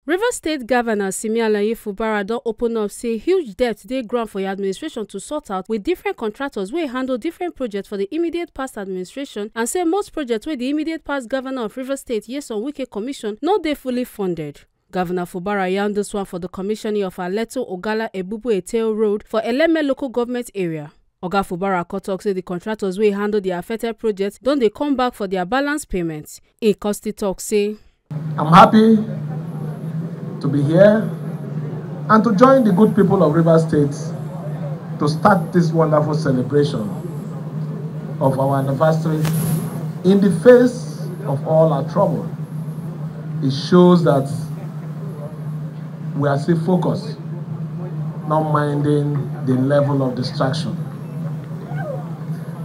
Rivers State Governor Sim Fubara don open up say huge debt dey ground for your administration to sort out with different contractors wey handle different projects for the immediate past administration, and say most projects wey the immediate past governor of Rivers State Nyesom Wike commission no dey fully funded. Governor Fubara yarn this one for the commissioning of Aleto Ogala Ebubu Eteo Road for Eleme local government area. Oga Fubara tok say the contractors wey handle the affected projects don dey come back for their balance payments. E still talk say, I'm happy to be here and to join the good people of Rivers State to start this wonderful celebration of our anniversary in the face of all our trouble. It shows that we are still focused, not minding the level of distraction.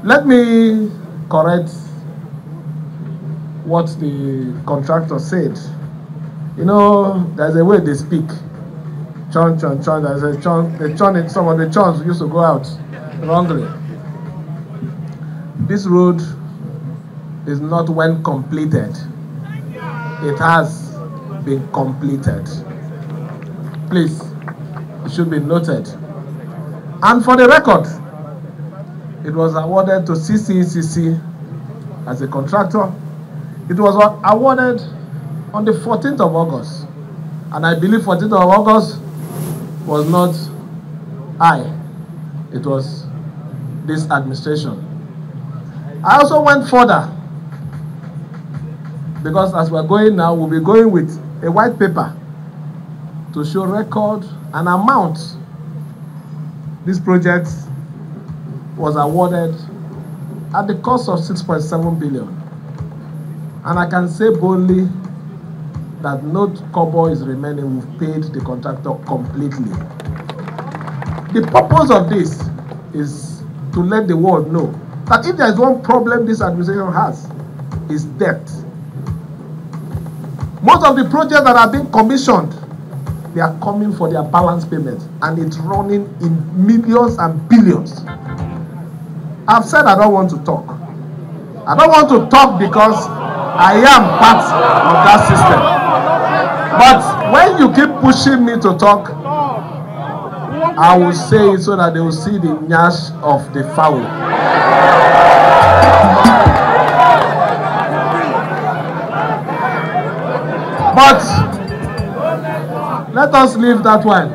Let me correct what the contractor said. You know, there's a way they speak. Chon, chon, chon. There's a chon. They chon it. Some of the chons used to go out wrongly. This road is not when completed. It has been completed. Please, it should be noted. And for the record, it was awarded to CCCC as a contractor. It was awarded on the 14th of August. And I believe 14th of August was not I. It was this administration. I also went further, because as we're going now, we'll be going with a white paper to show record and amount this project was awarded at the cost of 6.7 billion. And I can say boldly that no kobo is remaining. We've paid the contractor completely. The purpose of this is to let the world know that if there is one problem this administration has, is debt. Most of the projects that are being commissioned, they are coming for their balance payments, and it's running in millions and billions. I've said I don't want to talk. I don't want to talk because I am part of that system. But when you keep pushing me to talk, I will say it so that they will see the nyash of the fowl. But let us leave that one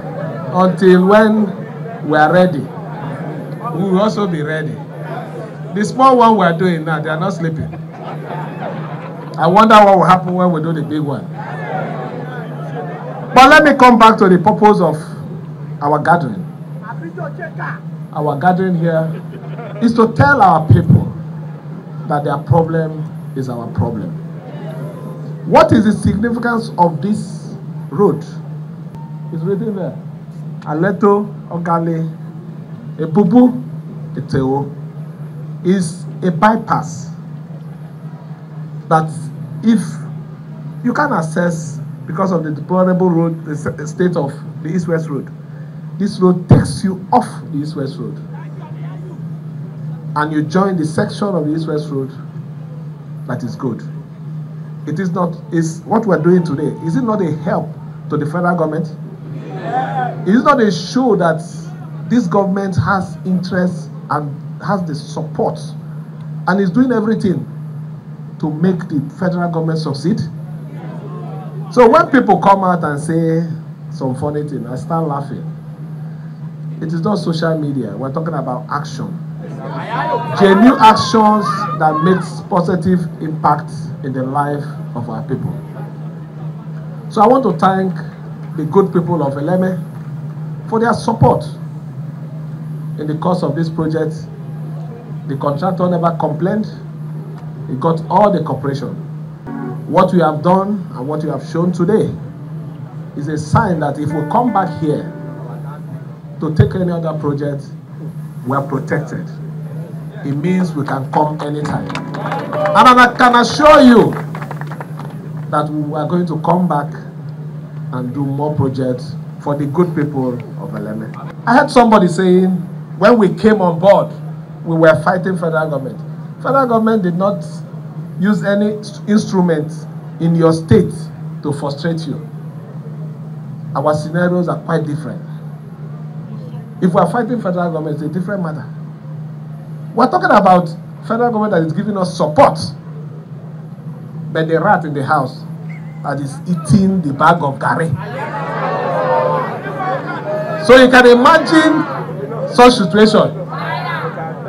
until when we are ready. We will also be ready. The small one we are doing now, they are not sleeping. I wonder what will happen when we do the big one. But let me come back to the purpose of our gathering. Our gathering here is to tell our people that their problem is our problem. What is the significance of this road? It's written there. Aleto Ogale Ebubu Eteo is a bypass that if you can access because of the deplorable road, the state of the East-West Road, this road takes you off the East-West Road and you join the section of the East-West Road that is good. It is not, is what we're doing today, is it not a help to the federal government? Is it not a show that this government has interest and has the support and is doing everything to make the federal government succeed? So when people come out and say some funny thing, I start laughing. It is not social media. We're talking about action. Genuine actions that makes positive impact in the life of our people. So I want to thank the good people of Eleme for their support in the course of this project. The contractor never complained. He got all the cooperation. What we have done and what we have shown today is a sign that if we come back here to take any other project, we are protected. It means we can come anytime. And I can assure you that we are going to come back and do more projects for the good people of Eleme. I heard somebody saying, when we came on board, we were fighting federal government. Federal government did not use any instrument in your state to frustrate you. our scenarios are quite different. If we are fighting federal government, it's a different matter. We're talking about federal government that is giving us support, but the rat in the house that is eating the bag of garri. So you can imagine such situation.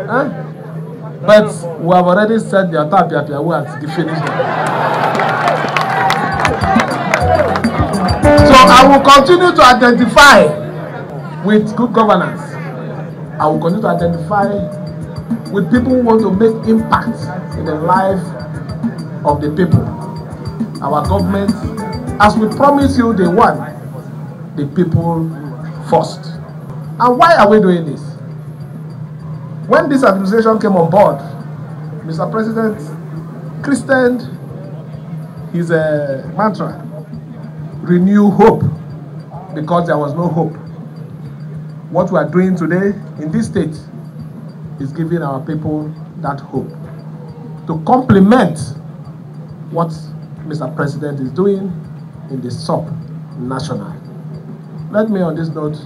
Huh? But we have already said the Atapia who has finished them. So I will continue to identify with good governance. I will continue to identify with people who want to make impact in the life of the people. Our government, as we promise you, they want the people first. And why are we doing this? When this administration came on board, Mr. President christened his mantra, renew hope, because there was no hope. What we are doing today in this state is giving our people that hope to complement what Mr. President is doing in the sub-national. Let me on this note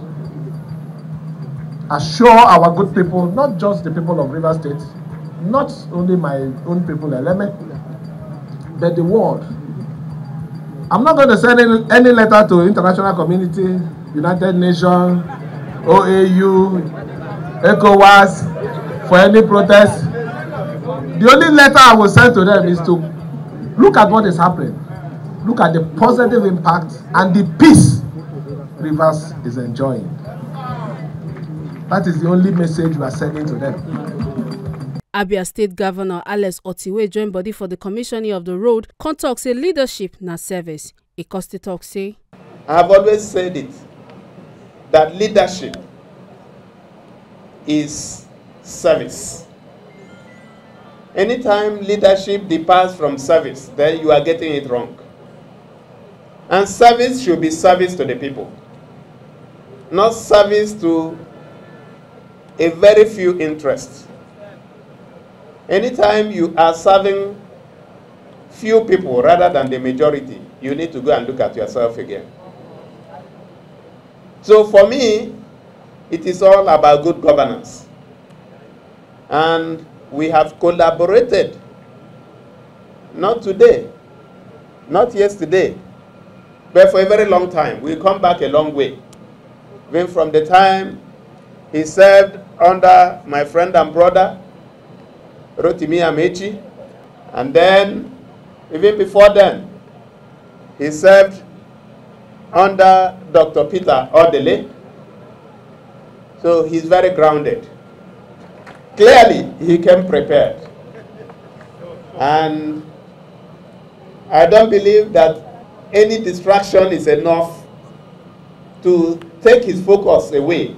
assure our good people, not just the people of Rivers State, not only my own people, Eleme, but the world. I'm not going to send any letter to international community, United Nations, OAU, ECOWAS, for any protest. The only letter I will send to them is to look at what is happening. Look at the positive impact and the peace Rivers is enjoying. That is the only message we are sending to them. Abia State Governor Alex Otiwe joined body for the commissioning of the road. Con talk say leadership na service. Ikosti talk say, I have always said it, that leadership is service. Anytime leadership departs from service, then you are getting it wrong. And service should be service to the people, not service to a very few interests. Anytime you are serving few people rather than the majority, you need to go and look at yourself again. So for me, it is all about good governance. And we have collaborated, not today, not yesterday, but for a very long time. We come back a long way. Even from the time he served under my friend and brother, Rotimi Amechi, and then, even before then, he served under Dr. Peter Odele. So he's very grounded. Clearly, he came prepared. And I don't believe that any distraction is enough to take his focus away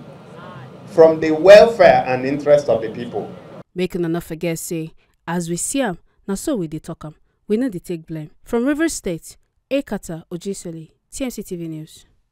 from the welfare and interest of the people. Making enough forget say, as we see him, now so we dey talk him. We know they take blame. From Rivers State, Ekata Ojisoli, TMC TV News.